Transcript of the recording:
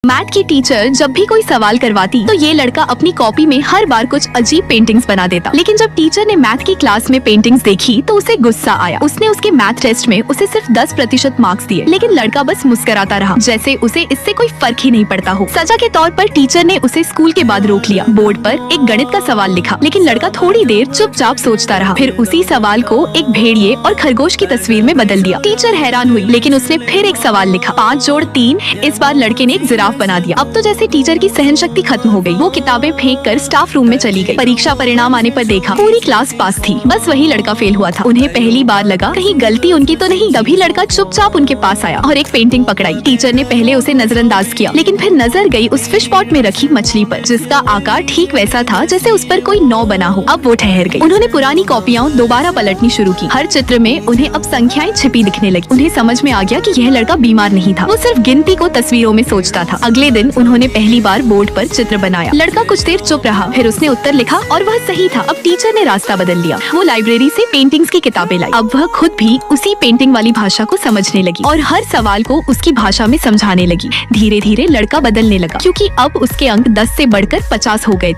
Math की teacher जब भी कोई सवाल करवाती तो ये लड़का अपनी कॉपी में हर बार कुछ अजीब पेंटिंग्स बना देता। लेकिन जब टीचर ने मैथ की क्लास में पेंटिंग्स देखी तो उसे गुस्सा आया। उसने उसके मैथ टेस्ट में उसे सिर्फ 10% मार्क्स दिए, लेकिन लड़का बस मुस्कुराता रहा, जैसे उसे इससे कोई फर्क ही नहीं पड़ता हो। सजा के तौर पर टीचर ने उसे स्कूल के बाद रोक लिया, बोर्ड पर एक गणित का सवाल लिखा, लेकिन लड़का थोड़ी देर चुपचाप सोचता रहा। फिर उसी सवाल को एक भेड़िए और खरगोश की तस्वीर में बदल दिया। टीचर हैरान हुई, लेकिन उसने फिर एक सवाल लिखा, 5 जोड़ 3। इस बार लड़के ने एक जिराफ बना दिया। अब तो जैसे टीचर की सहन शक्ति खत्म हो गई। वो किताबें फेंक कर स्टाफ रूम में चली गई। परीक्षा परिणाम आने पर देखा पूरी क्लास पास थी, बस वही लड़का फेल हुआ था। उन्हें पहली बार लगा कहीं गलती उनकी तो नहीं। तभी लड़का चुपचाप उनके पास आया और एक पेंटिंग पकड़ाई। टीचर ने पहले उसे नजरअंदाज किया, लेकिन फिर नजर गई उस फिश पॉट में रखी मछली पर, जिसका आकार ठीक वैसा था जैसे उस पर कोई नौ बना हो। अब वो ठहर गई। उन्होंने पुरानी कॉपियाँ दोबारा पलटनी शुरू की। हर चित्र में उन्हें अब संख्याएं छिपी दिखने लगी। उन्हें समझ में आ गया कि यह लड़का बीमार नहीं था, वो सिर्फ गिनती को तस्वीरों में सोचता था। अगले दिन उन्होंने पहली बार बोर्ड पर चित्र बनाया। लड़का कुछ देर चुप रहा, फिर उसने उत्तर लिखा और वह सही था। अब टीचर ने रास्ता बदल लिया। वो लाइब्रेरी से पेंटिंग्स की किताबें लाई। अब वह खुद भी उसी पेंटिंग वाली भाषा को समझने लगी और हर सवाल को उसकी भाषा में समझाने लगी। धीरे धीरे लड़का बदलने लगा, क्योंकि अब उसके अंक 10 से बढ़कर 50 हो गए थे।